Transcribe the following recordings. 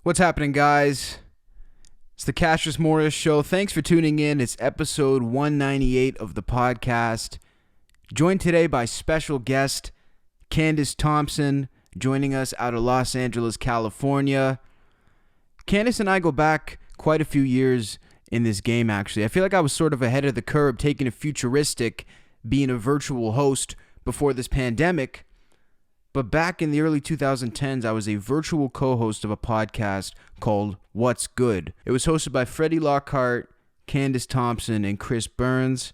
What's happening, guys? It's the Cassius Morris Show. Thanks for tuning in. It's episode 198 of the podcast. Joined today by special guest Candice Thompson, joining us out of Los Angeles, California. Candice and I go back quite a few years in this game, actually. I feel like I was sort of ahead of the curve, taking a futuristic, being a virtual host before this pandemic. But back in the early 2010s, I was a virtual co-host of a podcast called What's Good. It was hosted by Freddie Lockhart, Candice Thompson, and Chris Burns.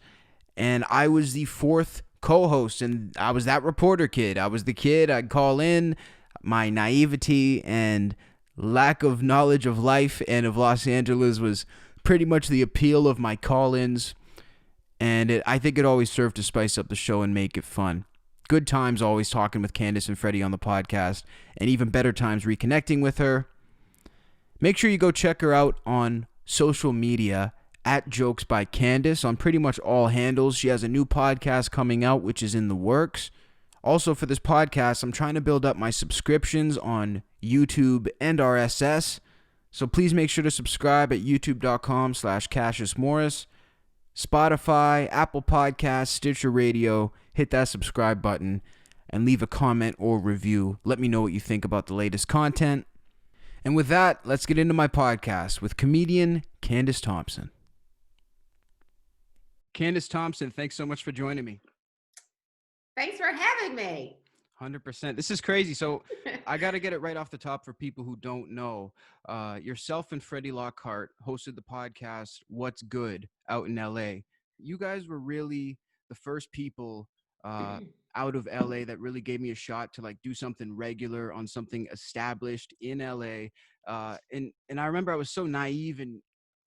And I was the fourth co-host, and I was that reporter kid. I was the kid I'd call in. My naivety and lack of knowledge of life and of Los Angeles was pretty much the appeal of my call-ins. And I think it always served to spice up the show and make it fun. Good times always talking with Candice and Freddie on the podcast, and even better times reconnecting with her. Make sure you go check her out on social media at Jokes by Candice on pretty much all handles. She has a new podcast coming out, which is in the works. Also, for this podcast, I'm trying to build up my subscriptions on YouTube and RSS, so please make sure to subscribe at youtube.com/CassiusMorris. Spotify, Apple Podcasts, Stitcher Radio. Hit that subscribe button and leave a comment or review. Let me know what you think about the latest content. And with that, let's get into my podcast with comedian Candice Thompson. Candice Thompson, thanks so much for joining me. Thanks for having me. 100%. This is crazy. So I got to get it right off the top for people who don't know. Yourself and Freddie Lockhart hosted the podcast What's Good out in LA. You guys were really the first people out of LA that really gave me a shot to like do something regular on something established in LA. And I remember I was so naive and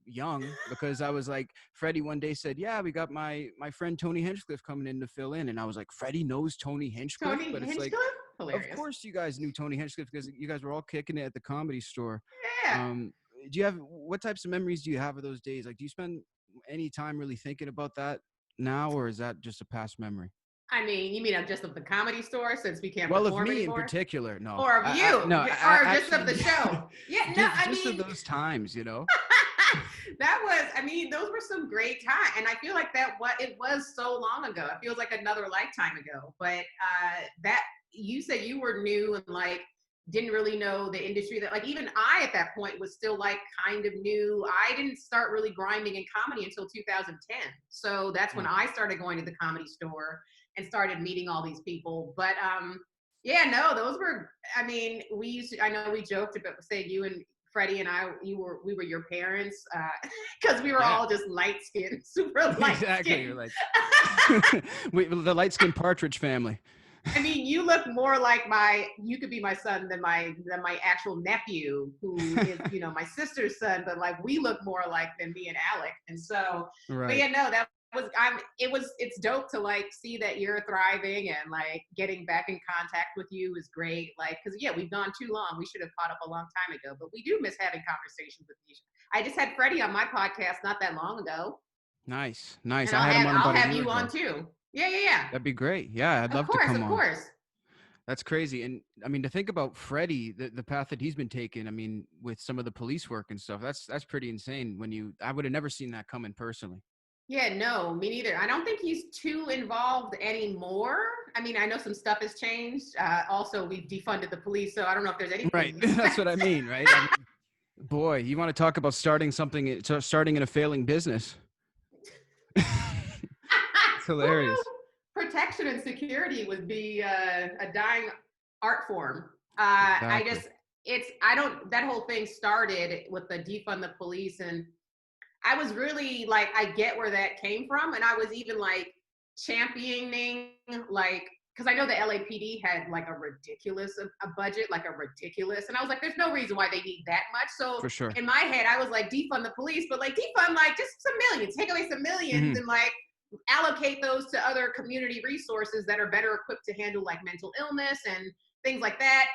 young because I was like, Freddie one day said, yeah, we got my friend Tony Hinchcliffe coming in to fill in. And I was like, Freddie knows Tony Hinchcliffe? But it's like, Hilarious. of course you guys knew Tony Hinchcliffe because you guys were all kicking it at the Comedy Store. Yeah. What types of memories do you have of those days? Like, do you spend any time really thinking about that now, or is that just a past memory? I mean, you mean of just of the Comedy Store since we can't Well, of perform me anymore? In particular, no. Or of you? No, or just actually, of the show? Yeah, no, I just mean, of those times, you know. those were some great times, and I feel like it was so long ago. It feels like another lifetime ago. But that you said you were new and like didn't really know the industry. That like even I at that point was still like kind of new. I didn't start really grinding in comedy until 2010. So that's when I started going to the Comedy Store and started meeting all these people. But yeah, no, those were. I mean, I know we joked about saying you and Freddie and we were your parents because we were all just light skinned, super light skinned. Exactly, you're like the light skinned Partridge Family. I mean, you look more like you could be my son than my actual nephew, who is, my sister's son, but like we look more like than me and Alec. And so, right. But yeah, no, it's dope to like see that you're thriving and like getting back in contact with you is great. Like, cause yeah, we've gone too long. We should have caught up a long time ago, but we do miss having conversations with you. I just had Freddie on my podcast not that long ago. Nice. And I'll have you on too. Yeah. That'd be great. Yeah, I'd love to come on. Of course. That's crazy. And I mean, to think about Freddie, the path that he's been taking, I mean, with some of the police work and stuff, that's pretty insane. I would have never seen that coming personally. Yeah, no, me neither. I don't think he's too involved anymore. I mean, I know some stuff has changed. Also, we've defunded the police, so I don't know if there's anything. Right. That's what I mean, right? Boy, you want to talk about starting in a failing business. It's hilarious. Protection and security would be a dying art form. Exactly. That whole thing started with the defund the police, and I was really like, I get where that came from. And I was even like championing, like, because I know the LAPD had like a ridiculous budget, like a ridiculous. And I was like, there's no reason why they need that much. So for sure, in my head, I was like, defund the police, but like defund like just some millions, take away some millions and like allocate those to other community resources that are better equipped to handle like mental illness and things like that.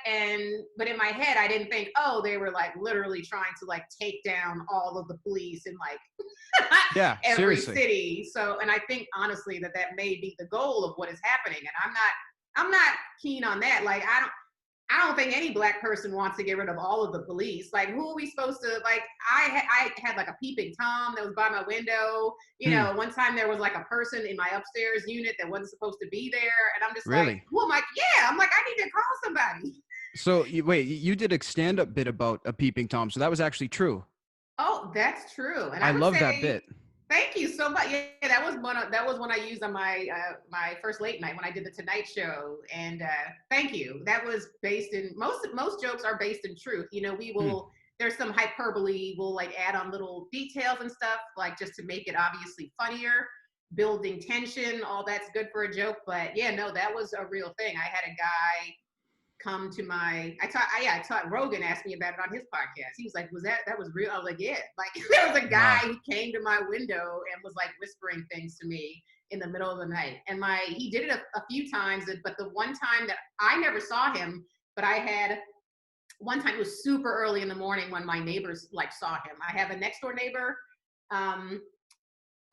But in my head, I didn't think, oh, they were like literally trying to like take down all of the police in like every city. So, and I think honestly that may be the goal of what is happening. And I'm not keen on that. Like, I don't think any black person wants to get rid of all of the police. Like, who are we supposed to like? I had like a peeping tom that was by my window. Hmm. One time there was like a person in my upstairs unit that wasn't supposed to be there, and I'm just like, Really? who am I? Yeah, I'm like, I need to call somebody. So you did a stand-up bit about a peeping tom, so that was actually true. Oh, that's true. And I I would love that say bit. thank you so much. Yeah, that was one I used on my first late night when I did the Tonight Show. And thank you. That was based in most jokes are based in truth. We Hmm. will there's some hyperbole. We'll like add on little details and stuff, like just to make it obviously funnier, building tension. All that's good for a joke. But yeah, no, that was a real thing. I had a guy come to I taught Rogan asked me about it on his podcast. He was like, that was real? I was like, yeah. Like there was a guy Wow. who came to my window and was like whispering things to me in the middle of the night. And he did it a few times, but the one time that I never saw him, but I had one time, it was super early in the morning when my neighbors like saw him. I have a next door neighbor. Um,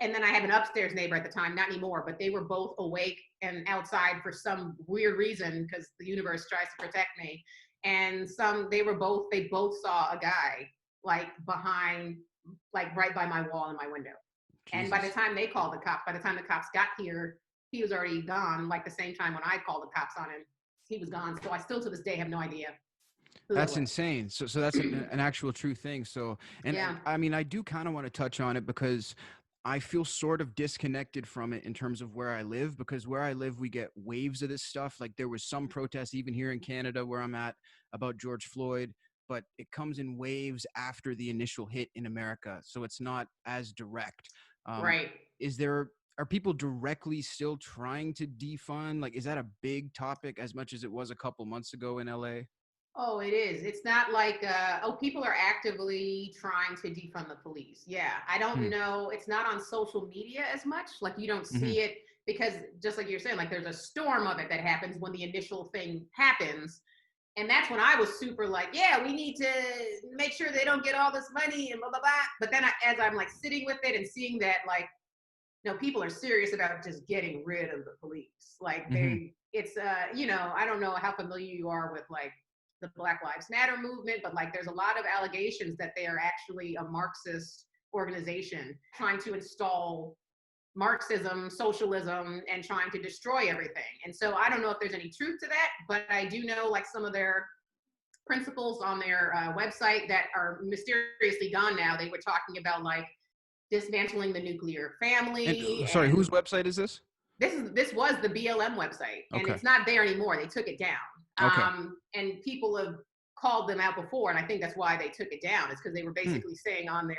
and then I have an upstairs neighbor at the time, not anymore, but they were both awake and outside for some weird reason because the universe tries to protect me. And they both saw a guy like behind, like right by my wall in my window. And by the Jesus. time by the time the cops got here, he was already gone. Like the same time when I called the cops on him, he was gone. So I still to this day have no idea who that That's was. insane. So that's an actual true thing. So, and Yeah, I mean, I do kind of want to touch on it because I feel sort of disconnected from it in terms of where I live, because where I live, we get waves of this stuff. Like there was some protests even here in Canada where I'm at about George Floyd, but it comes in waves after the initial hit in America. So it's not as direct. Um, right. is there, are people directly still trying to defund? Like, is that a big topic as much as it was a couple months ago in LA? Oh, it is. It's not like, people are actively trying to defund the police. Yeah. I don't Hmm. know. It's not on social media as much. Like, you don't Hmm. see it because, just like you're saying, like, there's a storm of it that happens when the initial thing happens. And that's when I was super like, yeah, we need to make sure they don't get all this money and blah, blah, blah. But then as I'm like sitting with it and seeing that, like, people are serious about just getting rid of the police. Like Hmm. I don't know how familiar you are with like the Black Lives Matter movement, but like there's a lot of allegations that they are actually a Marxist organization trying to install Marxism, socialism, and trying to destroy everything. And so I don't know if there's any truth to that, but I do know like some of their principles on their website that are mysteriously gone now. They were talking about like dismantling the nuclear And family, sorry, and whose website is this? this was the BLM website, and Okay. it's not there anymore. They took it down, Okay. and people have called them out before, and I think that's why they took it down. It's because they were Hmm. basically saying on their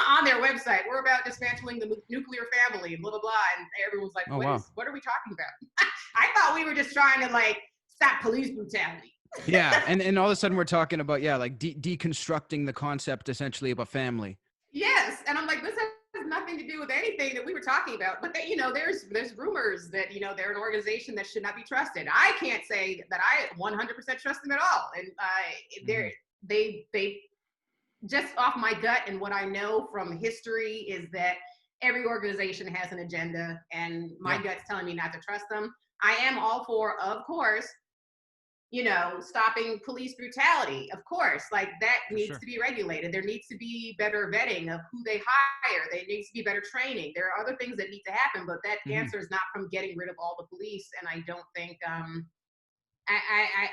on their website, "We're about dismantling the nuclear family," and blah blah blah, and everyone's like, Oh wow. What are we talking about?" I thought we were just trying to like stop police brutality. Yeah, and all of a sudden we're talking about, yeah, like deconstructing the concept essentially of a family. Yes, and I'm like, this has nothing to do with anything that we were talking about. But there's rumors that they're an organization that should not be trusted. I can't say that I 100% trust them at all, and Hmm. they just off my gut and what I know from history is that every organization has an agenda, and my Yeah, gut's telling me not to trust them. I am all for, of course, stopping police brutality. Of course, like that for needs sure. to be regulated. There needs to be better vetting of who they hire. There needs to be better training. There are other things that need to happen, but that Hmm. answer is not from getting rid of all the police. And I don't think,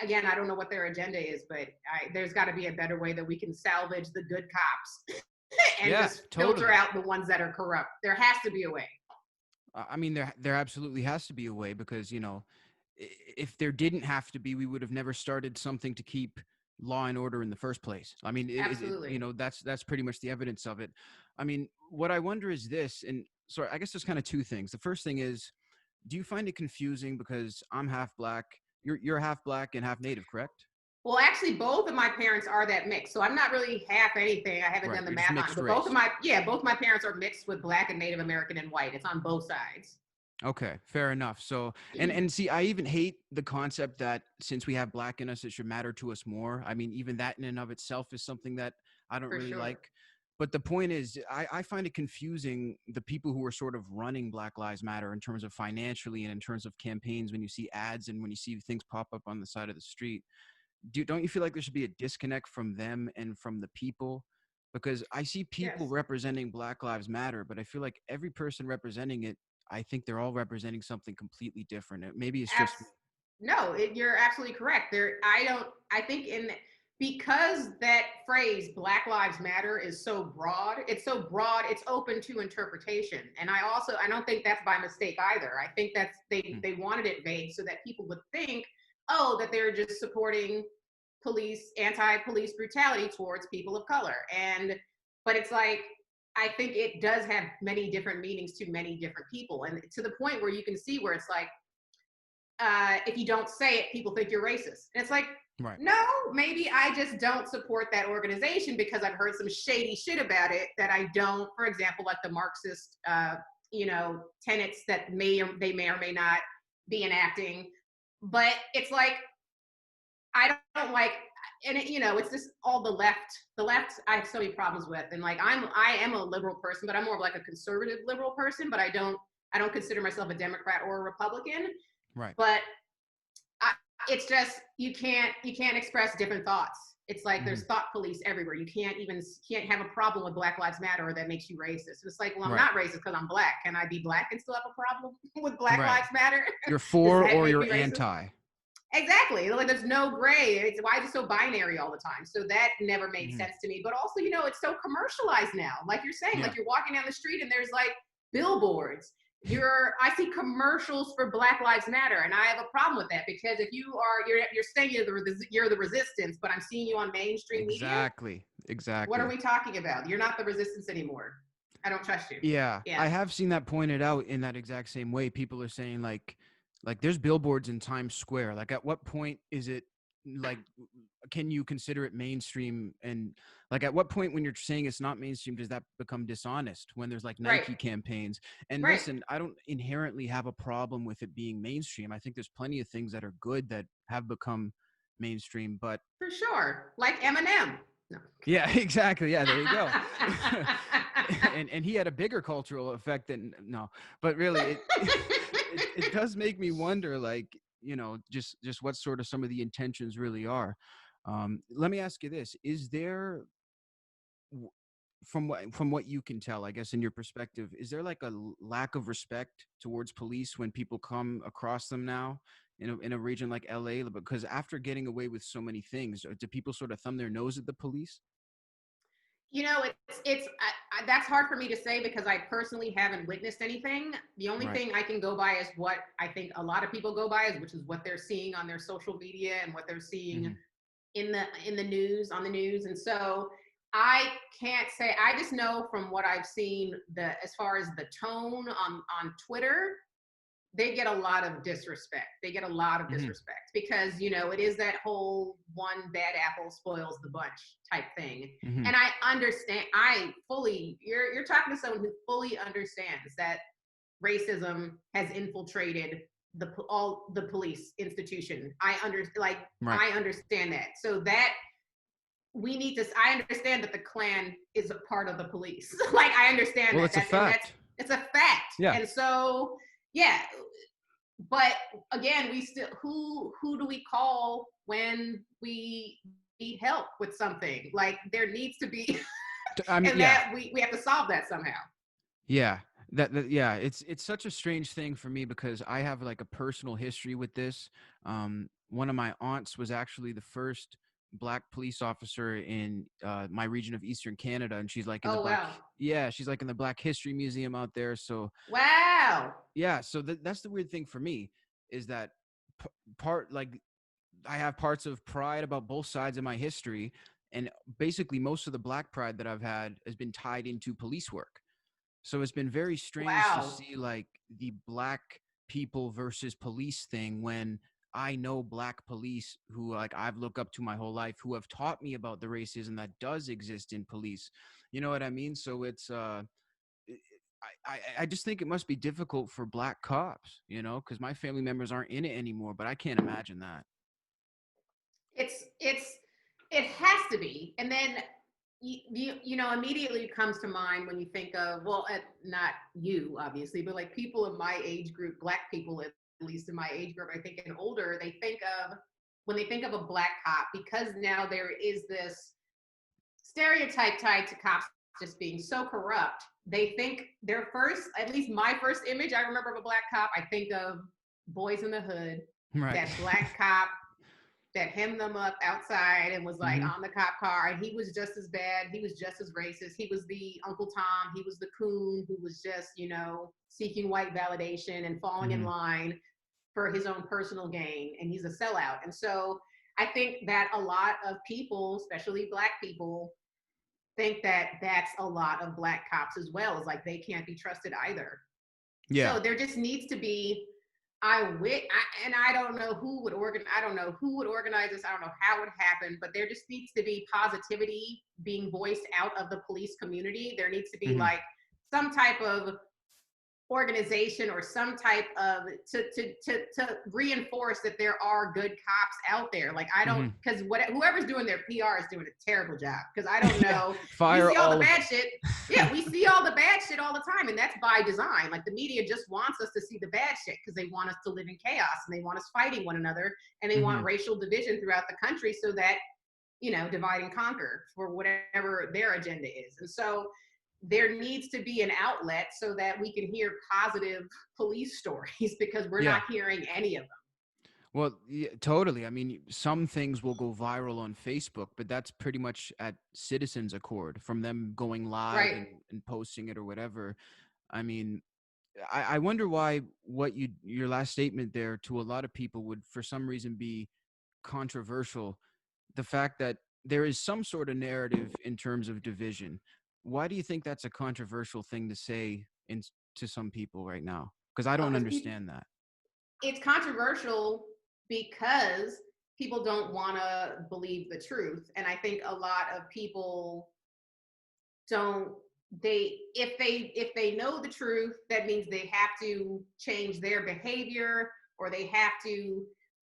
again, I don't know what their agenda is, but there's got to be a better way that we can salvage the good cops and Yeah, just filter totally. out the ones that are corrupt. There has to be a way. I mean, there absolutely has to be a way because if there didn't have to be, we would have never started something to keep law and order in the first place. I mean, Absolutely. that's pretty much the evidence of it. I mean, what I wonder is this, and sorry, I guess there's kind of two things. The first thing is, do you find it confusing because I'm half black, you're half black and half native, correct? Well, actually, both of my parents are that mix. So I'm not really half anything. I haven't Right, done the you're just math on it, mixed but race. both my parents are mixed with Black and Native American and white. It's on both sides. Okay, fair enough. So, and see, I even hate the concept that since we have black in us, it should matter to us more. I mean, even that in and of itself is something that I don't For really sure. like. But the point is, I find it confusing the people who are sort of running Black Lives Matter in terms of financially and in terms of campaigns when you see ads and when you see things pop up on the side of the street. don't you feel like there should be a disconnect from them and from the people? Because I see people Yes. representing Black Lives Matter, but I feel like every person representing it, I think they're all representing something completely different. Maybe it's just me. No, you're absolutely correct. I think because that phrase Black Lives Matter is so broad, it's open to interpretation. And I don't think that's by mistake either. I think that's, they wanted it vague so that people would think, oh, that they're just supporting anti-police brutality towards people of color. But it's like, I think it does have many different meanings to many different people. And to the point where you can see where it's like, if you don't say it, people think you're racist. And it's like, Right. no, maybe I just don't support that organization because I've heard some shady shit about it that I don't, for example, like the Marxist, tenets that they may or may not be enacting. But it's like, I don't like, and it's just all the left. The left, I have so many problems with, and like I am a liberal person, but I'm more of like a conservative liberal person. But I don't consider myself a Democrat or a Republican. Right. But it's just you can't express different thoughts. It's like there's thought police everywhere. You can't have a problem with Black Lives Matter or that makes you racist. It's like, well, I'm not racist because I'm Black. Can I be Black and still have a problem with Black Lives Matter? You're for Does that or make you're me racist? anti. Exactly. Like there's no gray. Why is it so binary all the time? So that never made sense to me. But also, it's so commercialized now. Like you're saying, like you're walking down the street and there's like billboards. I see commercials for Black Lives Matter, and I have a problem with that because if you're saying you're the resistance, but I'm seeing you on mainstream media. Exactly. What are we talking about? You're not the resistance anymore. I don't trust you. Yeah. I have seen that pointed out in that exact same way. People are saying like there's billboards in Times Square. Like at what point is it like, can you consider it mainstream? And like at what point when you're saying it's not mainstream does that become dishonest when there's like Nike campaigns? And listen, I don't inherently have a problem with it being mainstream. I think there's plenty of things that are good that have become mainstream, but for sure, like Eminem. No. Yeah, exactly. Yeah, there you go. and he had a bigger cultural effect than but really it does make me wonder, like, just what sort of some of the intentions really are. Let me ask you this: is there, from what you can tell, I guess, in your perspective, is there like a lack of respect towards police when people come across them now in a region like LA? Because after getting away with so many things, do people sort of thumb their nose at the police? That's hard for me to say because I personally haven't witnessed anything. The only thing I can go by is what I think a lot of people go by, which is what they're seeing on their social media and what they're seeing in the news, on the news. And so I can't say. I just know from what I've seen, as far as the tone on Twitter, they get a lot of disrespect. Because, it is that whole one bad apple spoils the bunch type thing. And I understand, you're talking to someone who fully understands that racism has infiltrated all the police institution. I understand that. So that I understand that the Klan is a part of the police. Like, I understand well, that. It's a fact. It's a fact. Yeah. And so, yeah. But again, who do we call when we need help with something? Like, there needs to be, that we have to solve that somehow. Yeah. It's such a strange thing for me because I have like a personal history with this. One of my aunts was actually the first Black police officer in my region of Eastern Canada, and she's like in she's like in the Black History Museum out there. So wow. Yeah, so that's the weird thing for me is that I have parts of pride about both sides of my history, and basically most of the Black pride that I've had has been tied into police work. So it's been very strange to see like the Black people versus police thing when I know Black police who like I've looked up to my whole life who have taught me about the racism that does exist in police. You know what I mean? So it's I just think it must be difficult for Black cops, because my family members aren't in it anymore, but I can't imagine that. It has to be. And then immediately comes to mind when you think of, not you obviously, but like people of my age group, Black people at least in my age group, I think, and older, they think of, when they think of a black cop, because now there is this stereotype tied to cops just being so corrupt, they think their first, at least my first image I remember of a black cop, I think of Boys in the Hood, Right. that black cop that hemmed them up outside and was like on the cop car, and he was just as bad, he was just as racist, he was the Uncle Tom, he was the coon who was just, you know, seeking white validation and falling in line for his own personal gain, and he's a sellout. And so I think that a lot of people, especially black people, think that that's a lot of black cops as well. It's like they can't be trusted either. Yeah. So there just needs to be, and I don't know who would organize. I don't know who would organize this. I don't know how it would happen, but there just needs to be positivity being voiced out of the police community. There needs to be like some type of organization or some type of to reinforce that there are good cops out there. Like I don't, because whoever's doing their PR is doing a terrible job, because I don't know. Fire we see all the all bad shit. Yeah, we see all the bad shit all the time, and that's by design. Like the media just wants us to see the bad shit because they want us to live in chaos, and they want us fighting one another, and they want racial division throughout the country so that, you know, divide and conquer for whatever their agenda is. And so there needs to be an outlet so that we can hear positive police stories, because we're not hearing any of them. Well, yeah, totally. I mean, some things will go viral on Facebook, but that's pretty much at citizens' accord from them going live and posting it or whatever. I mean, I wonder why your last statement there to a lot of people would for some reason be controversial. The fact that there is some sort of narrative in terms of division. Why do you think that's a controversial thing to say to some people right now? Because I don't understand that. It's controversial because people don't want to believe the truth. And I think a lot of people if they know the truth, that means they have to change their behavior, or they have to,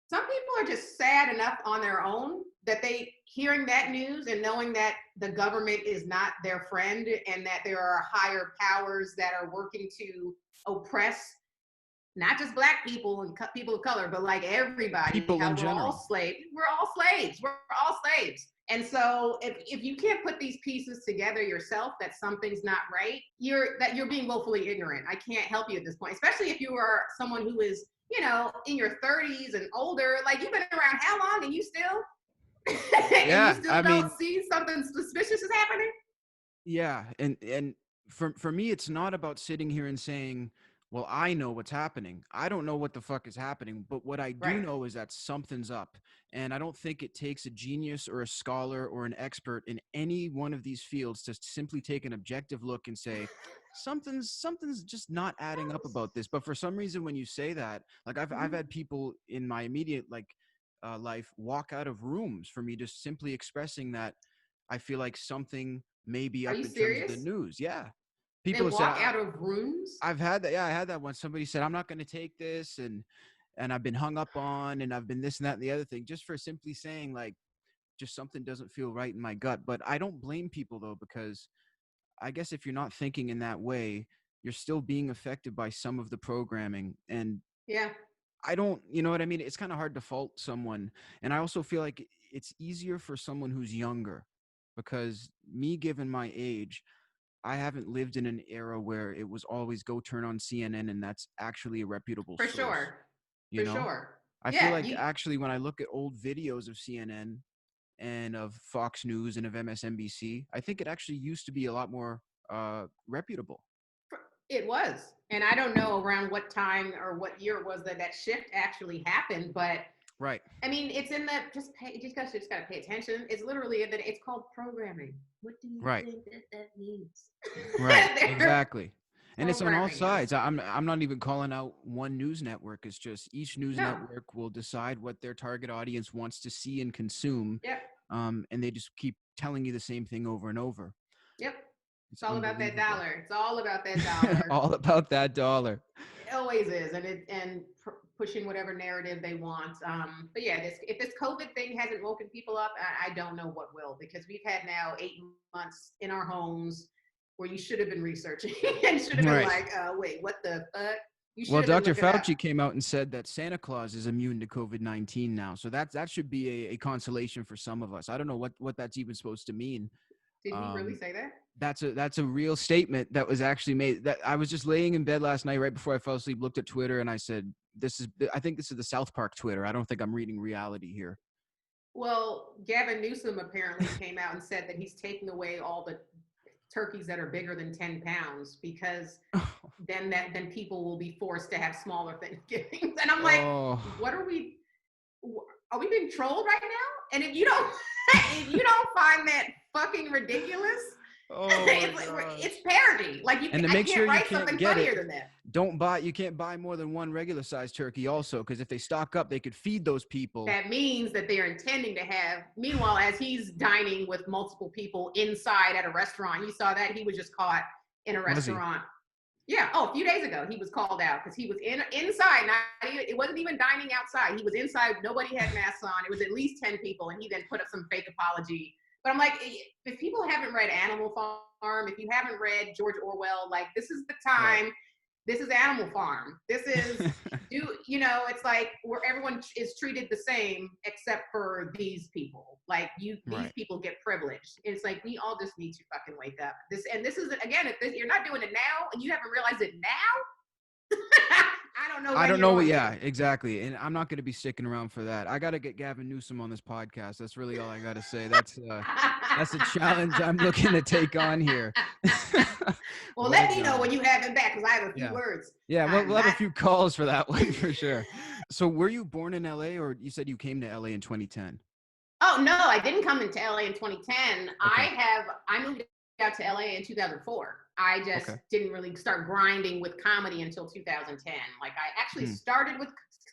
some people are just sad enough on their own that they hearing that news and knowing that the government is not their friend and that there are higher powers that are working to oppress not just black people and people of color, but like everybody. People in general. We're all slaves. We're all slaves. And so if you can't put these pieces together yourself, that something's not right, you're being willfully ignorant. I can't help you at this point, especially if you are someone who is, you know, in your 30s and older. Like, you've been around how long, and you still don't see something suspicious is happening? Yeah, and for me, it's not about sitting here and saying, well, I know what's happening. I don't know what the fuck is happening, but what I do know is that something's up. And I don't think it takes a genius or a scholar or an expert in any one of these fields to simply take an objective look and say, something's just not adding up about this. But for some reason, when you say that, like I've had people in my immediate life walk out of rooms for me just simply expressing that I feel like something may be up in terms of the news. Yeah. People walk out of rooms? I've had that. Yeah, I had that when somebody said, I'm not going to take this, and I've been hung up on, and I've been this and that and the other thing, just for simply saying, like, just something doesn't feel right in my gut. But I don't blame people, though, because I guess if you're not thinking in that way, you're still being affected by some of the programming. And I don't, you know what I mean? It's kind of hard to fault someone. And I also feel like it's easier for someone who's younger, because me, given my age, I haven't lived in an era where it was always go turn on CNN and that's actually a reputable source. For sure. I feel like actually when I look at old videos of CNN and of Fox News and of MSNBC, I think it actually used to be a lot more reputable. It was. And I don't know around what time or what year it was that shift actually happened, but right. I mean, it's in the you just gotta pay attention. It's literally it's called programming. What do you think that means? Right. Exactly. And it's on all sides. I'm not even calling out one news network. It's just each news network will decide what their target audience wants to see and consume. Yep. And they just keep telling you the same thing over and over. Yep. It's all about that dollar. It's all about that dollar. All about that dollar. It always is, and pushing whatever narrative they want. But yeah, if this COVID thing hasn't woken people up, I don't know what will, because we've had now 8 months in our homes where you should have been researching and should have been like, wait, what the fuck? You should Well, have been Dr. looking up. Fauci came out and said that Santa Claus is immune to COVID-19 now. So that should be a consolation for some of us. I don't know what that's even supposed to mean. Did he really Um, say that? that's a real statement that was actually made. That I was just laying in bed last night right before I fell asleep, looked at Twitter, and I said, I think this is the South Park Twitter. I don't think I'm reading reality here. Well, Gavin Newsom apparently came out and said that he's taking away all the turkeys that are bigger than 10 pounds because then people will be forced to have smaller Thanksgivings. And I'm like, Oh. what are we being trolled right now? And if you don't if you don't find that fucking ridiculous, it's parody. Like And to I make can't sure you write can't something get funnier it, than that. you can't buy more than one regular sized turkey also, because if they stock up, they could feed those people. That means that they're intending to have, meanwhile, as he's dining with multiple people inside at a restaurant, you saw that he was just caught in a restaurant. Yeah. Oh, a few days ago, he was called out because he was inside. It wasn't even dining outside. He was inside. Nobody had masks on. It was at least 10 people. And he then put up some fake apology. But I'm like, if people haven't read Animal Farm, if you haven't read George Orwell, like this is the time. Right. This is Animal Farm. This is, it's like where everyone is treated the same except for these people. Like these people get privileged. It's like we all just need to fucking wake up. This is again, if you're not doing it now and you haven't realized it now, I don't know. Yeah, exactly. And I'm not going to be sticking around for that. I got to get Gavin Newsom on this podcast. That's really all I got to say. That's a challenge I'm looking to take on here. Well, let me know when you have him back because I have a few words. Yeah, we'll have a few calls for that one for sure. So were you born in LA, or you said you came to LA in 2010? Oh, no, I didn't come into LA in 2010. Okay. I moved out to LA in 2004. I just didn't really start grinding with comedy until 2010. Like I actually started with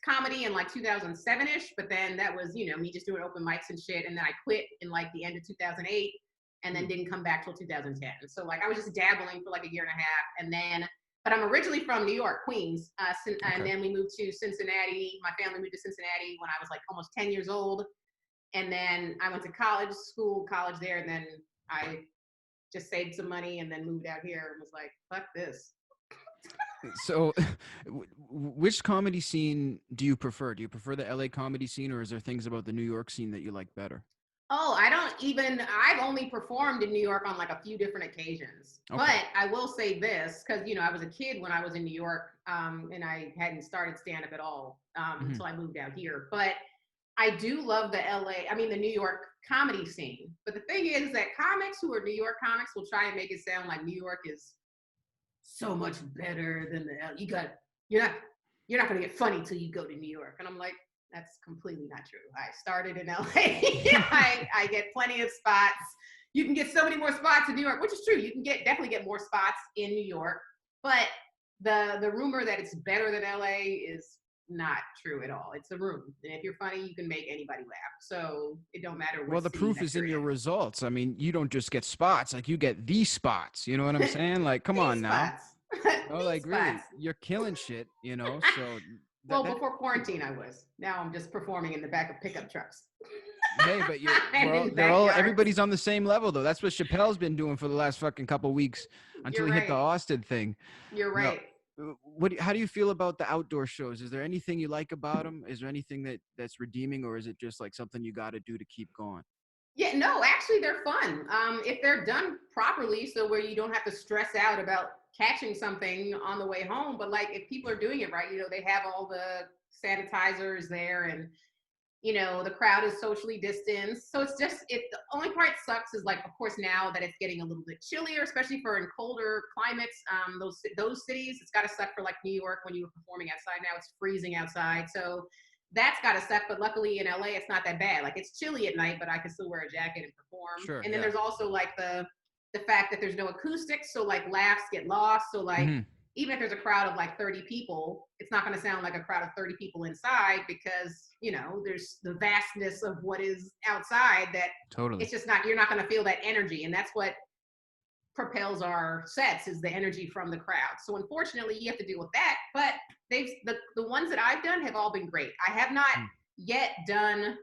comedy in like 2007-ish, but then that was, me just doing open mics and shit. And then I quit in like the end of 2008 and then didn't come back till 2010. So like I was just dabbling for like a year and a half. And then, but I'm originally from New York, Queens. And then we moved to Cincinnati. My family moved to Cincinnati when I was like almost 10 years old. And then I went to college there. And then I just saved some money and then moved out here and was like, fuck this. So which comedy scene do you prefer? Do you prefer the LA comedy scene, or is there things about the New York scene that you like better? Oh, I've only performed in New York on like a few different occasions. Okay. But I will say this, because, I was a kid when I was in New York and I hadn't started stand-up at all until I moved out here. But I do love the New York comedy scene. But the thing is that comics who are New York comics will try and make it sound like New York is so much better than you're not going to get funny till you go to New York. And I'm like, that's completely not true. I started in LA. I get plenty of spots. You can get so many more spots in New York, which is true. You can definitely get more spots in New York. But the rumor that it's better than LA is not true at all. It's a rumor. And if you're funny, you can make anybody laugh. So it don't matter what. Well, the proof is in your results. I mean, you don't just get spots, like you get these spots. You know what I'm saying? Like, come on now. Oh, like really, you're killing shit, so. Well, before quarantine, I was. Now I'm just performing in the back of pickup trucks. Hey, but everybody's on the same level, though. That's what Chappelle's been doing for the last fucking couple weeks until he hit the Austin thing. You're right. How do you feel about the outdoor shows? Is there anything you like about them? Is there anything that's redeeming, or is it just like something you got to do to keep going? Yeah, no, actually they're fun. If they're done properly, so where you don't have to stress out about catching something on the way home, but like if people are doing it right, they have all the sanitizers there and the crowd is socially distanced. So it's just the only part sucks is like, of course, now that it's getting a little bit chillier, especially for in colder climates, those cities, it's got to suck for like New York when you were performing outside. Now it's freezing outside. So that's got to suck. But luckily in LA, it's not that bad. Like it's chilly at night, but I can still wear a jacket and perform. Sure, and then there's also like the fact that there's no acoustics. So like laughs get lost. So like, even if there's a crowd of like 30 people, it's not going to sound like a crowd of 30 people inside because, there's the vastness of what is outside that it's just not, you're not going to feel that energy. And that's what propels our sets is the energy from the crowd. So unfortunately you have to deal with that, but the ones that I've done have all been great. I have not yet done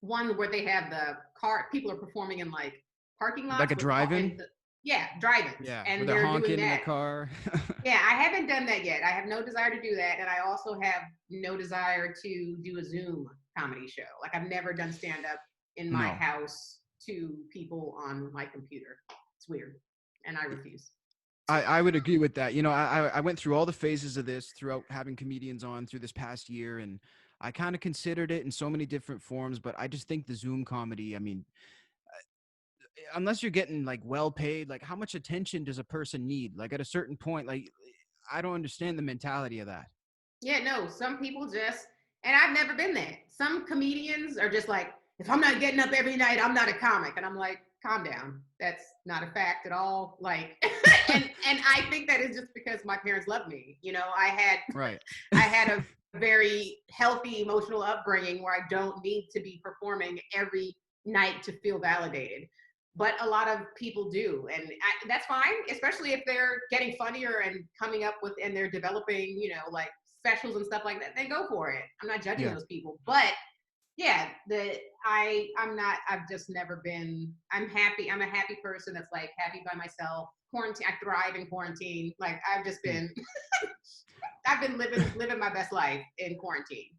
one where they have the car, people are performing in like parking lots. Like a drive-in? Yeah, drive-ins, Yeah, where and they're they're doing honking in the that. car. Yeah, I haven't done that yet. I have no desire to do that, and I also have no desire to do a Zoom comedy show. Like I've never done stand-up in my No. house to people on my computer. It's weird, and I refuse. I would agree with that. You know, I went through all the phases of this throughout having comedians on through this past year, and I kind of considered it in so many different forms, but I just think the Zoom comedy, I mean, unless you're getting like well paid, like how much attention does a person need? Like at a certain point, like I don't understand the mentality of that. Yeah, no, some people just, and I've never been there. Some comedians are just like, if I'm not getting up every night, I'm not a comic. And I'm like, calm down. That's not a fact at all. Like, and I think that is just because my parents love me. You know, Right. I had a very healthy emotional upbringing where I don't need to be performing every night to feel validated. But a lot of people do, and that's fine, especially if they're getting funnier and coming up with, and they're developing, you know, like specials and stuff like that. Then go for it. I'm not judging Yeah. those people, but yeah, I'm not. I've just never been. I'm happy. I'm a happy person that's like happy by myself. Quarantine. I thrive in quarantine. Like I've just Hmm. been. I've been living my best life in quarantine.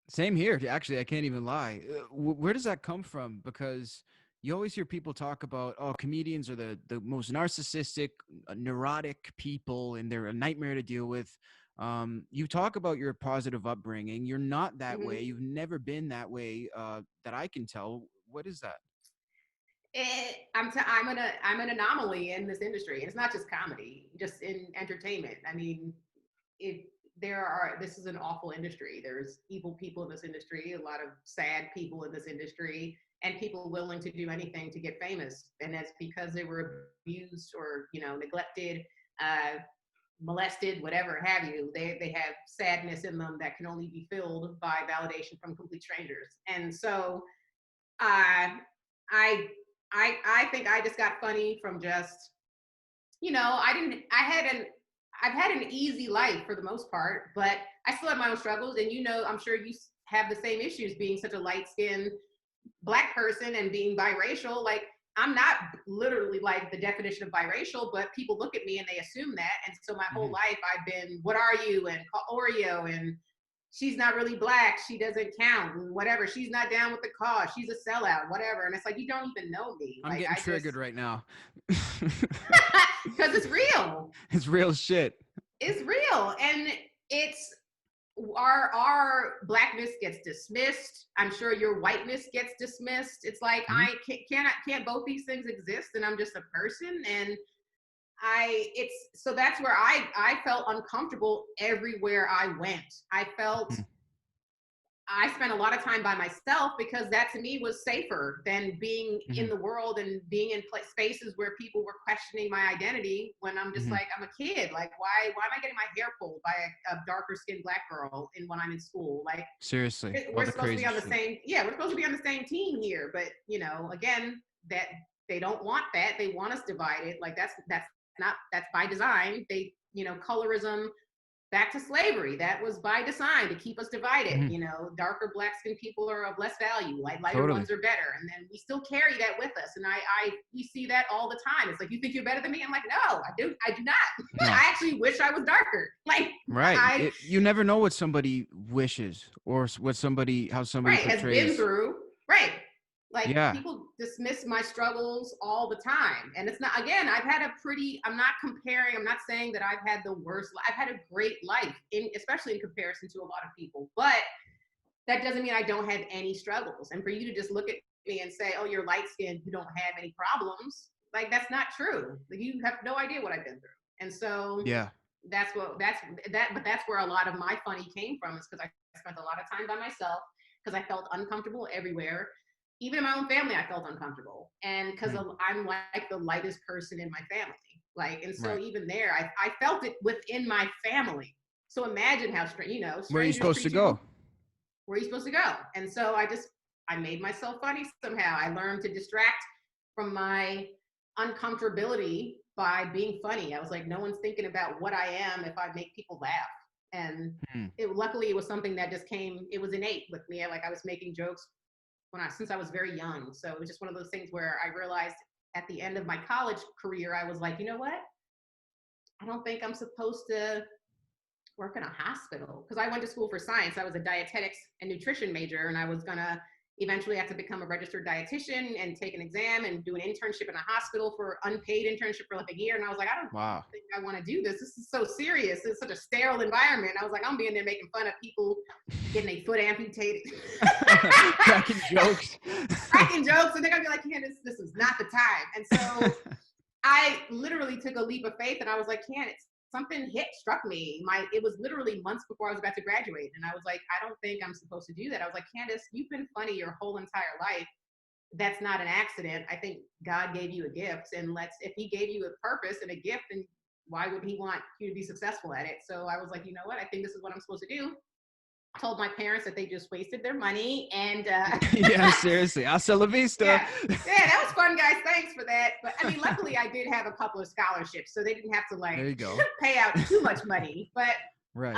Same here. Actually, I can't even lie. Where does that come from? Because you always hear people talk about, oh, comedians are the most narcissistic, neurotic people, and they're a nightmare to deal with. You talk about your positive upbringing. You're not that way. Hmm. You've never been that way, that I can tell. What is that? I'm an anomaly in this industry, and it's not just comedy, just in entertainment. I mean, it there are this is an awful industry. There's evil people in this industry, a lot of sad people in this industry, and people willing to do anything to get famous. And that's because they were abused or, you know, neglected, uh, molested, whatever have you. They have sadness in them that can only be filled by validation from complete strangers. And so uh, I I think I just got funny from just, you know, I've had an easy life for the most part, but I still have my own struggles. And, you know, I'm sure you have the same issues being such a light skinned Black person and being biracial. Like, I'm not literally like the definition of biracial, but people look at me and they assume that. And so my whole Hmm. life I've been, what are you? And Oreo, and she's not really Black, she doesn't count, and whatever, she's not down with the cause, she's a sellout, whatever. And it's like, you don't even know me. I'm Like, getting I just, triggered right now. because it's real. It's real shit. It's real. And it's our blackness gets dismissed. I'm sure your whiteness gets dismissed. It's like, Hmm. I can't both these things exist, and I'm just a person. And I it's so that's where I felt uncomfortable everywhere I went. I spent a lot of time by myself because that to me was safer than being Hmm. in the world and being in spaces where people were questioning my identity, when I'm just Hmm. like, I'm a kid. Like, why am I getting my hair pulled by a darker skinned Black girl when I'm in school? Like, Seriously, all we're the supposed to be crazy on the shit. same, yeah, we're supposed to be on the same team here. But, you know, again, that they don't want that. They want us divided. Like, that's by design. They, you know, colorism, back to slavery, that was by design to keep us divided. Hmm. You know, darker Black skinned people are of less value, like lighter Totally. ones are better. And then we still carry that with us. And we see that all the time. It's like, you think you're better than me? I'm like, no, I do not. No. I actually wish I was darker. Like, Right. I You never know what somebody wishes or how somebody right, has been portrays. through. Right. Like, Yeah. people dismiss my struggles all the time. And it's not, again, I've had a pretty, I'm not comparing, I'm not saying that I've had the worst, I've had a great life, especially in comparison to a lot of people. But that doesn't mean I don't have any struggles. And for you to just look at me and say, oh, you're light skinned, you don't have any problems, like, that's not true. Like, you have no idea what I've been through. And so Yeah. but that's where a lot of my funny came from, is because I spent a lot of time by myself, because I felt uncomfortable everywhere. Even in my own family, I felt uncomfortable. And because Mm. I'm like the lightest person in my family. Like, and so Right. even there, I felt it within my family. So imagine how Where are you strangers supposed to treat you. go? Where are you supposed to go? And so I made myself funny somehow. I learned to distract from my uncomfortability by being funny. I was like, no one's thinking about what I am if I make people laugh. And Mm. luckily, it was something that just came, it was innate with me. Like, I was making jokes since I was very young. So it was just one of those things where I realized at the end of my college career, I was like, you know what? I don't think I'm supposed to work in a hospital, because I went to school for science. I was a dietetics and nutrition major, and I was gonna eventually have to become a registered dietitian and take an exam and do an internship in a hospital for unpaid internship for like a year. And I was like, I don't Wow. think I want to do this. This is so serious. It's such a sterile environment. I was like, I'm being there making fun of people getting their foot amputated, Cracking jokes. cracking jokes, and they're gonna be like, yeah, this is not the time. And so I literally took a leap of faith, and I was like, something struck me. It was literally months before I was about to graduate. And I was like, I don't think I'm supposed to do that. I was like, Candice, you've been funny your whole entire life. That's not an accident. I think God gave you a gift, and if he gave you a purpose and a gift, then why would he want you to be successful at it? So I was like, you know what? I think this is what I'm supposed to do. I told my parents that they just wasted their money, and yeah, seriously, hasta la vista. Yeah, that was fun, guys. Thanks for that. But I mean, luckily, I did have a couple of scholarships, so they didn't have to There you go. pay out too much money. But right.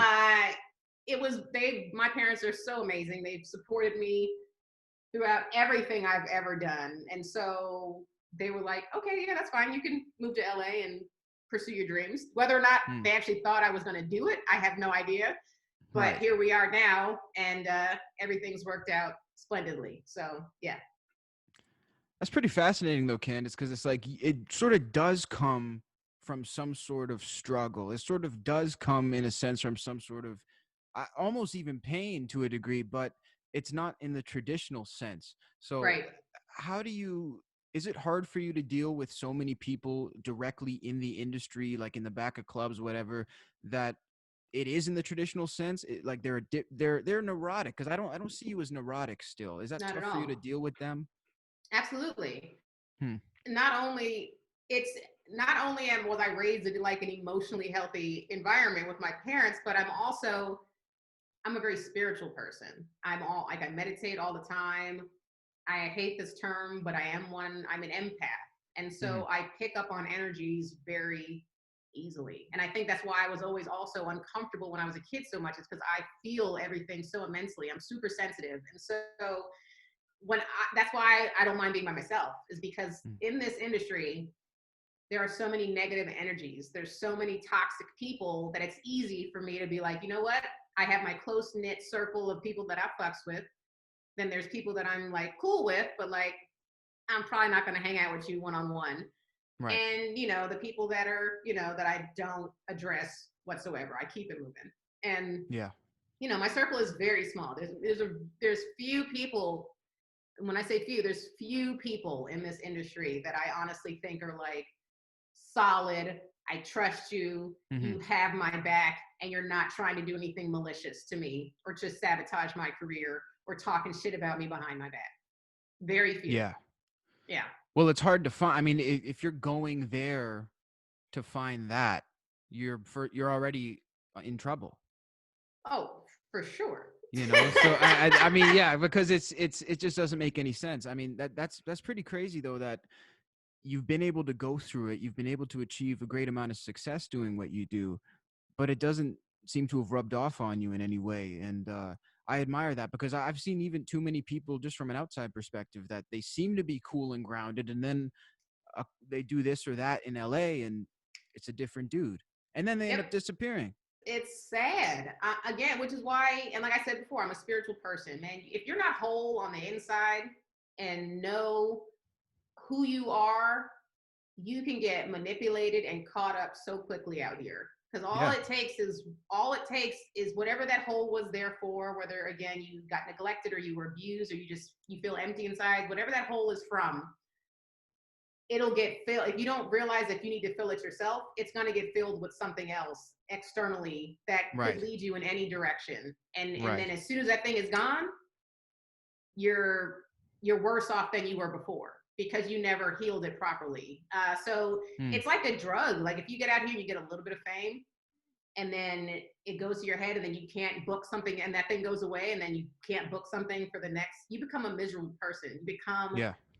My parents are so amazing. They've supported me throughout everything I've ever done, and so they were like, okay, yeah, that's fine. You can move to LA and pursue your dreams. Whether or not they actually thought I was going to do it, I have no idea. But here we are now, and everything's worked out splendidly. So, yeah. That's pretty fascinating, though, Candice, because it's like it sort of does come from some sort of struggle. It sort of does come, in a sense, from some sort of almost even pain to a degree, but it's not in the traditional sense. So is it hard for you to deal with so many people directly in the industry, like in the back of clubs, whatever, that it is in the traditional sense? Like they're neurotic? Because I don't see you as neurotic still. Is that Not tough for you to deal with them? Absolutely. Not only was I raised in like an emotionally healthy environment with my parents, but I'm a very spiritual person. I meditate all the time. I hate this term, but I'm an empath. And so I pick up on energies very easily. And I think that's why I was always also uncomfortable when I was a kid so much, is because I feel everything so immensely. I'm super sensitive. And so that's why I don't mind being by myself, is because in this industry, there are so many negative energies. There's so many toxic people that it's easy for me to be like, you know what? I have my close knit circle of people that I fucks with. Then there's people that I'm like cool with, but like, I'm probably not going to hang out with you one-on-one. Right. And, the people that are, that I don't address whatsoever, I keep it moving. And, my circle is very small. There's few people. When I say few, there's few people in this industry that I honestly think are like solid. I trust you. You have my back, and you're not trying to do anything malicious to me or just sabotage my career or talking shit about me behind my back. Very few. Yeah. Yeah. Well, it's hard to find. I mean, if you're going there to find that, you're already in trouble. Oh, for sure. So I mean, yeah, because it just doesn't make any sense. I mean, that's pretty crazy, though, that you've been able to go through it. You've been able to achieve a great amount of success doing what you do, but it doesn't seem to have rubbed off on you in any way. And I admire that, because I've seen even too many people, just from an outside perspective, that they seem to be cool and grounded, and then they do this or that in LA, and it's a different dude, and then they end up disappearing. It's sad, again, which is why, and like I said before, I'm a spiritual person, man. If you're not whole on the inside and know who you are, you can get manipulated and caught up so quickly out here. Because all it takes is whatever that hole was there for, whether, again, you got neglected or you were abused or you feel empty inside, whatever that hole is from, it'll get filled. If you don't realize that you need to fill it yourself, it's going to get filled with something else externally that could lead you in any direction. And then as soon as that thing is gone, you're worse off than you were before, because you never healed it properly. So it's like a drug. Like if you get out here and you get a little bit of fame, and then it goes to your head, and then you can't book something, and that thing goes away, and then you can't book something for the next, you become a miserable person. You become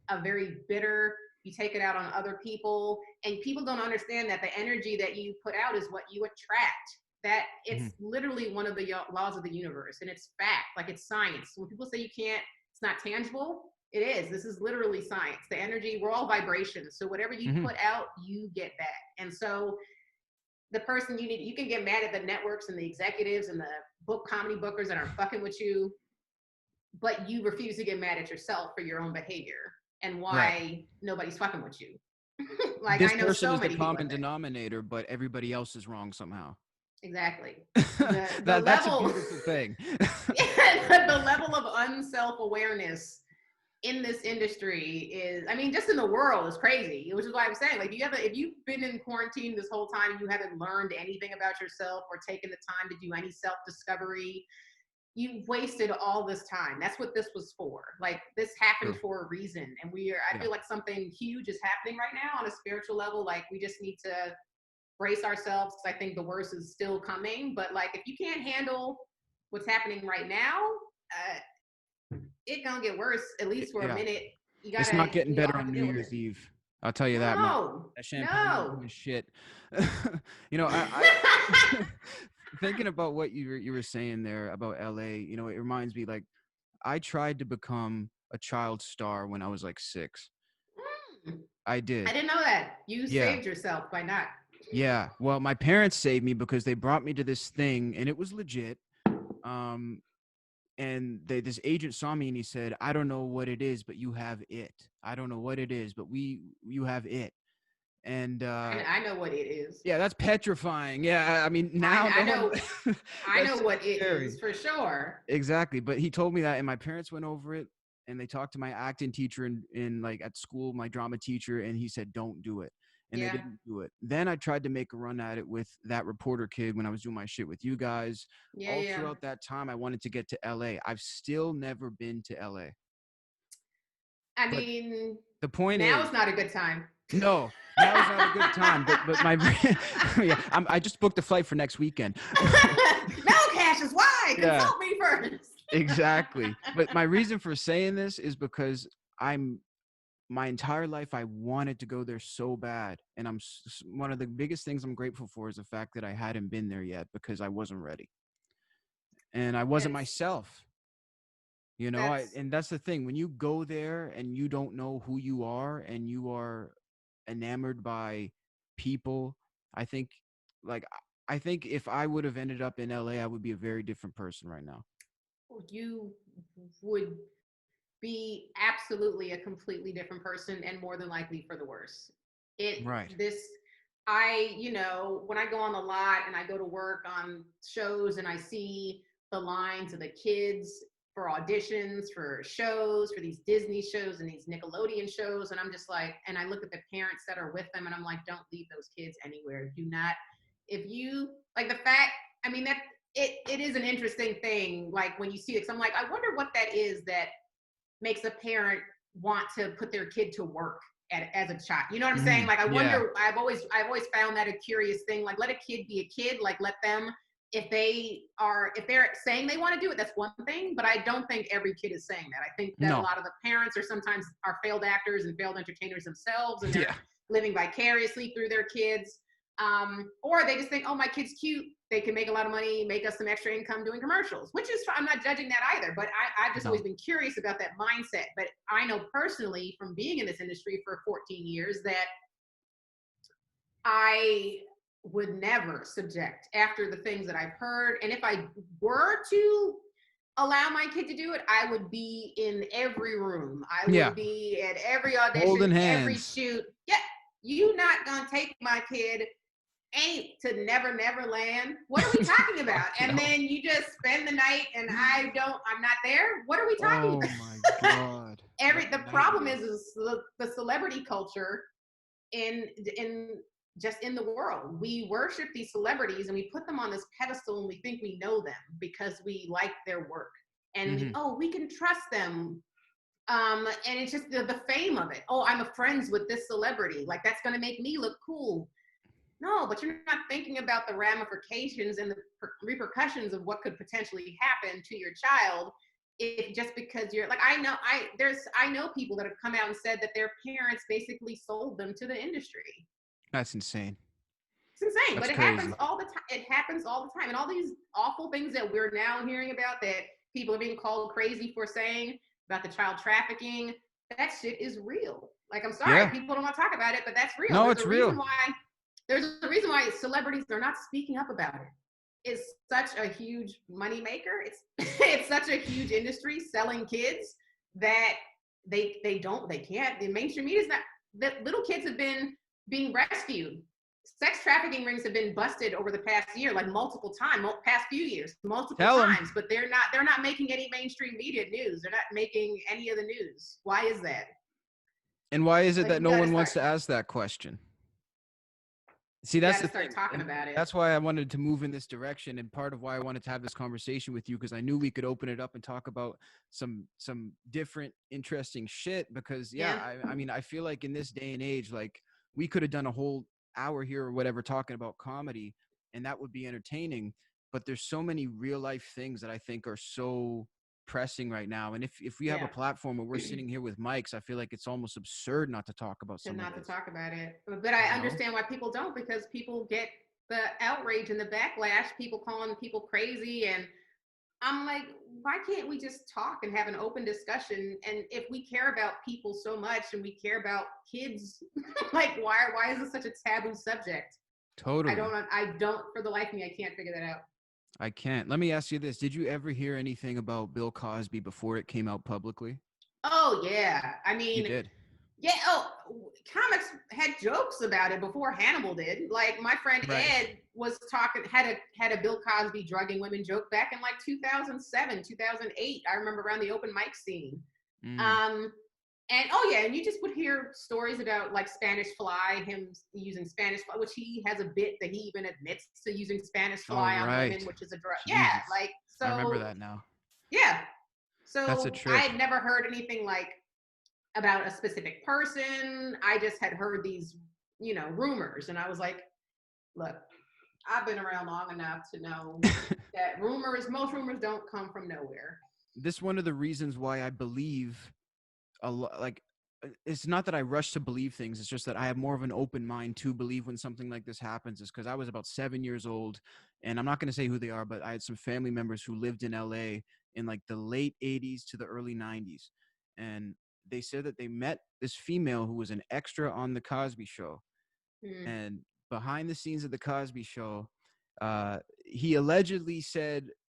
a very bitter, you take it out on other people, and people don't understand that the energy that you put out is what you attract. That it's literally one of the laws of the universe, and it's fact, like it's science. When people say you can't, it's not tangible, It is. This is literally science. The energy, we're all vibrations. So whatever you Mm-hmm. put out, you get back. And so the person you need, you can get mad at the networks and the executives and the comedy bookers that are fucking with you, but you refuse to get mad at yourself for your own behavior and Right. why nobody's fucking with you. Like This I know person so is the many people common like that. denominator, but everybody else is wrong somehow. Exactly. The That's a level beautiful thing. yeah, the level of unself-awareness in this industry is, I mean, just in the world is crazy, which is why I'm saying, like, if you've been in quarantine this whole time and you haven't learned anything about yourself or taken the time to do any self-discovery, you've wasted all this time. That's what this was for. Like, this happened True. for a reason. And I Yeah. feel like something huge is happening right now on a spiritual level. Like, we just need to brace ourselves, because I think the worst is still coming. But like, if you can't handle what's happening right now, it gonna get worse, at least for a Yeah. minute. It's not getting We all better have on to New deal with it. Year's Eve. I'll tell you that much. No, That champagne ain't no. doing shit. Thinking about what you were saying there about LA, it reminds me, like, I tried to become a child star when I was like 6. Mm. I I did. didn't know that. You Yeah. saved yourself by not. Yeah. Well, my parents saved me because they brought me to this thing and it was legit. Um, and this agent saw me and he said, "I don't know what it is, but you have it. I don't know what it is, but you have it." And I know what it is. yeah, that's petrifying. Yeah, I mean, now I no one. know. I That's know so what it scary. is for sure. Exactly. But he told me that, and my parents went over it, and they talked to my acting teacher in like at school, my drama teacher, and he said, "Don't do it." And they Yeah. didn't do it. Then I tried to make a run at it with that reporter kid when I was doing my shit with you guys. Yeah. All Yeah. throughout that time, I wanted to get to LA. I've still never been to LA. I But mean, the point now is, is not a good time. no, now is not a good time. But my yeah, I just booked a flight for next weekend. No, Cassius, why? Yeah. Consult me first. Exactly. But my reason for saying this is because my entire life I wanted to go there so bad, and one of the biggest things I'm grateful for is the fact that I hadn't been there yet because I wasn't ready and I wasn't It's myself. that's And that's the thing, when you go there and you don't know who you are and you are enamored by people, I think, like, I think if I would have ended up in LA, I would be a very different person right now. you would be absolutely a completely different person, and more than likely for the worse. It Right. this I, when I go on the lot and I go to work on shows and I see the lines of the kids for auditions, for shows, for these Disney shows and these Nickelodeon shows, and I'm just like, and I look at the parents that are with them and I'm like, don't leave those kids anywhere. Do not, if you like the fact, I mean, that it is an interesting thing, like when you see it, 'cause I'm like, I wonder what that is that makes a parent want to put their kid to work as a child. You know what I'm saying? Like, I Yeah. wonder, I've always found that a curious thing. Like, let a kid be a kid. Like, let them, if they're saying they want to do it, that's one thing. But I don't think every kid is saying that. I think that a No. lot of the parents are sometimes are failed actors and failed entertainers themselves, and they're Yeah. living vicariously through their kids. Or they just think, oh, my kid's cute. They can make a lot of money, make us some extra income doing commercials, which is, I'm not judging that either. But I've just always No. been curious about that mindset. But I know personally from being in this industry for 14 years that I would never subject, after the things that I've heard. And if I were to allow my kid to do it, I would be in every room. I Yeah. would be at every audition, Holding every hands. shoot. Yeah, you not gonna take my kid ain't to Never Land. What are we talking about? Fuck And no. then you just spend the night and I'm not there. What are we talking Oh about? my God. What The a problem nightmare. is the celebrity culture in just in the world. We worship these celebrities and we put them on this pedestal and we think we know them because we like their work. And Hmm. we can trust them. And it's just the fame of it. Oh, I'm friends with this celebrity. Like, that's going to make me look cool. No, but you're not thinking about the ramifications and the repercussions of what could potentially happen to your child if just because you're like, I know people that have come out and said that their parents basically sold them to the industry. That's insane. It's insane, That's but it happens crazy. all the time. It happens all the time, and all these awful things that we're now hearing about that people are being called crazy for saying. about the child trafficking. That shit is real. Like, I'm sorry, Yeah. people don't want to talk about it, but that's real. No, it's real. There's a reason why celebrities are not speaking up about it. It's such a huge money maker. It's it's such a huge industry selling kids that they can't. The mainstream media is not. That little kids have been being rescued. Sex trafficking rings have been busted over the past year, like multiple times, past few years, multiple times. But they're not making any mainstream media news. They're not making any of the news. Why is that? And why is it that no one wants to ask that question? See, that's the thing. Talking about it. That's why I wanted to move in this direction, and part of why I wanted to have this conversation with you, because I knew we could open it up and talk about some different, interesting shit. Because I mean, I feel like in this day and age, like we could have done a whole hour here or whatever talking about comedy, and that would be entertaining. But there's so many real life things that I think are so pressing right now. And if we have a platform where we're sitting here with mics, I feel like it's almost absurd not to talk about something. Not to talk about it. But I understand why people don't, because people get the outrage and the backlash, people calling people crazy. And I'm like, why can't we just talk and have an open discussion? And if we care about people so much and we care about kids, like why is this such a taboo subject? Totally. I don't, for the life of me, I can't figure that out. I can't. Let me ask you this. Did you ever hear anything about Bill Cosby before it came out publicly? Oh, yeah. I mean, you did. Yeah. Oh, comics had jokes about it before Hannibal did. Like my friend Ed was talking, had a Bill Cosby drugging women joke back in like 2007, 2008. I remember around the open mic scene. And and you just would hear stories about like Spanish Fly, him using Spanish Fly, which he has a bit that he even admits to using Spanish Fly on women, which is a drug. Yeah, like so. I remember that now. Yeah. So that's a trip. I had never heard anything like about a specific person. I just had heard these, rumors, and I was like, look, I've been around long enough to know that most rumors don't come from nowhere. This is one of the reasons why I believe like it's not that I rush to believe things. It's just that I have more of an open mind to believe when something like this happens, is because I was about 7 years old, and I'm not going to say who they are, but I had some family members who lived in LA in like the late 80s to the early 90s. And they said that they met this female who was an extra on the Cosby Show. And behind the scenes of the Cosby Show, he allegedly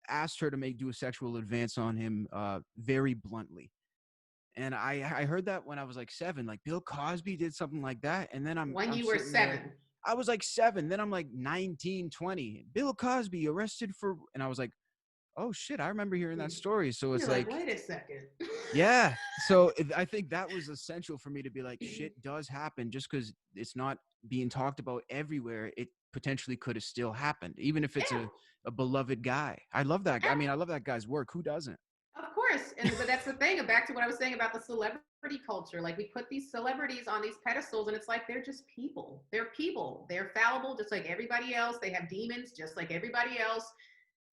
asked her to do a sexual advance on him very bluntly. And I heard that when I was like 7, like Bill Cosby did something like that. And then I'm you were 7. I was like 7. Then I'm like 19, 20. Bill Cosby arrested for, and I was like, oh shit, I remember hearing that story. So it's like, wait a second. Yeah. So I think that was essential for me to be like, shit does happen. Just because it's not being talked about everywhere, it potentially could have still happened, even if it's a beloved guy. I love that guy. I mean, I love that guy's work. Who doesn't? Of course. But that's the thing, back to what I was saying about the celebrity culture. Like, we put these celebrities on these pedestals, and it's like, they're just people. They're people. They're fallible just like everybody else. They have demons just like everybody else.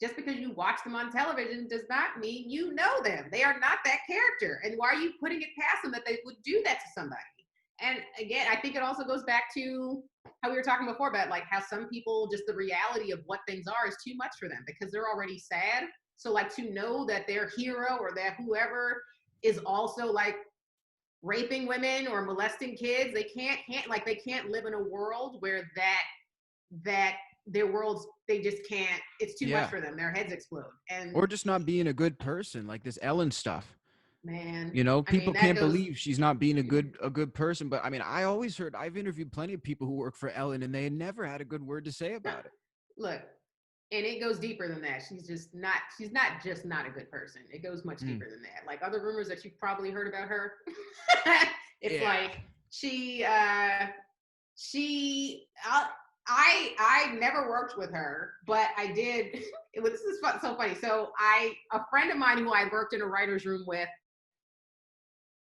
Just because you watch them on television does not mean you know them. They are not that character. And why are you putting it past them that they would do that to somebody? And again, I think it also goes back to how we were talking before about like how some people, just the reality of what things are is too much for them because they're already sad. So like to know that their hero or that whoever is also like raping women or molesting kids, they can't live in a world where that their worlds, they just can't, it's too much for them. Their heads explode. Or just not being a good person, like this Ellen stuff. Man, people can't believe she's not being a good person. But I mean, I've interviewed plenty of people who work for Ellen, and they never had a good word to say about it. Look, and it goes deeper than that. She's not just not a good person. It goes much deeper than that. Like other rumors that you've probably heard about her. It's like I never worked with her, but I did. This is so funny. So a friend of mine who I worked in a writer's room with,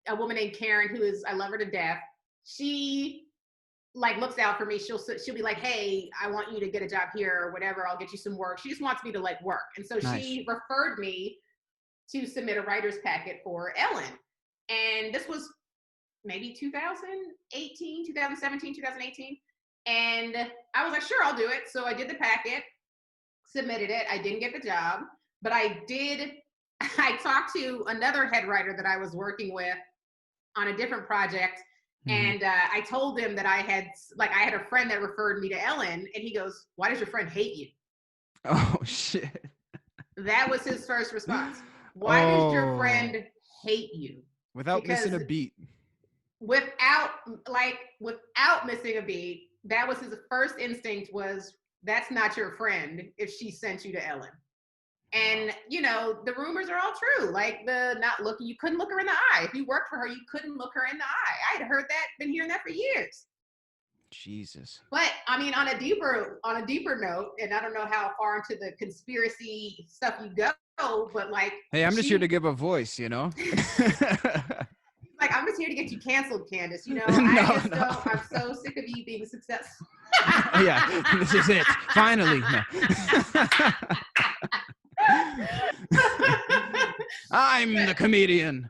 a woman named Karen, I love her to death. She like looks out for me. She'll be like, hey, I want you to get a job here or whatever. I'll get you some work. She just wants me to like work. And so she referred me to submit a writer's packet for Ellen. And this was maybe 2017, 2018. And I was like, sure, I'll do it. So I did the packet, submitted it. I didn't get the job, but I did I talked to another head writer that I was working with on a different project. And I told him that I had a friend that referred me to Ellen, and he goes, "Why does your friend hate you?" Oh shit. That was his first response. Why does your friend hate you? Without missing a beat. Without missing a beat, that was his first instinct was, that's not your friend if she sent you to Ellen. And, the rumors are all true. Like you couldn't look her in the eye. If you worked for her, you couldn't look her in the eye. I'd heard that, been hearing that for years. Jesus. But I mean, on a deeper note, and I don't know how far into the conspiracy stuff you go, but like, hey, I'm just here to give a voice, like, I'm just here to get you canceled, Candice. I'm so sick of you being successful. Yeah, this is it. Finally. No. I'm the comedian.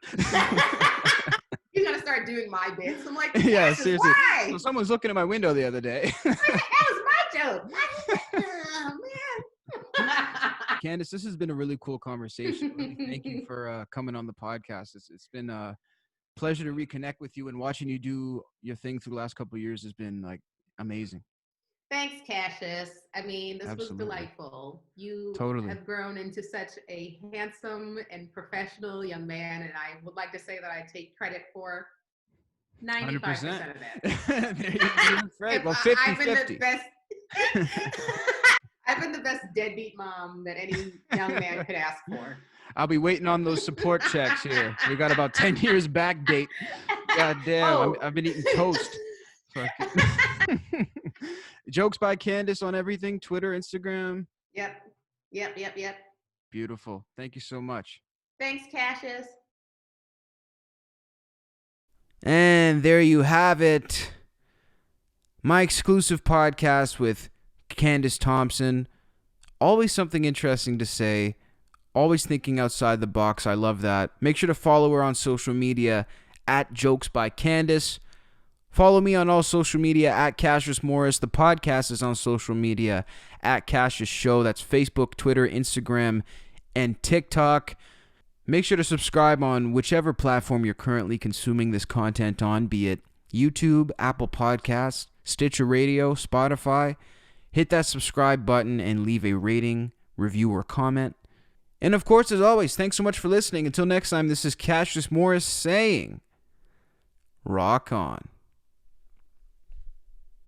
He's gonna start doing my bits. I'm like, yeah, seriously. Why? So someone's looking at my window the other day. That was my joke. Oh, man. Candice, this has been a really cool conversation. Really, thank you for coming on the podcast. It's been a pleasure to reconnect with you, and watching you do your thing through the last couple of years has been like amazing. Thanks, Cassius. I mean, this Absolutely. was delightful. You Totally have grown into such a handsome and professional young man, and I would like to say that I take credit for 95% of that. You're right. Well, 50-50. I've been the best deadbeat mom that any young man could ask for. I'll be waiting on those support checks here. We got about 10 years back date. God damn, I've been eating toast. Jokes by Candice on everything, Twitter, Instagram. Yep. Beautiful. Thank you so much. Thanks, Cassius. And there you have it. My exclusive podcast with Candice Thompson. Always something interesting to say. Always thinking outside the box. I love that. Make sure to follow her on social media at Jokes by Candice. Follow me on all social media at Cassius Morris. The podcast is on social media at Cassius Show. That's Facebook, Twitter, Instagram, and TikTok. Make sure to subscribe on whichever platform you're currently consuming this content on, be it YouTube, Apple Podcasts, Stitcher Radio, Spotify. Hit that subscribe button and leave a rating, review, or comment. And of course, as always, thanks so much for listening. Until next time, this is Cassius Morris saying, rock on.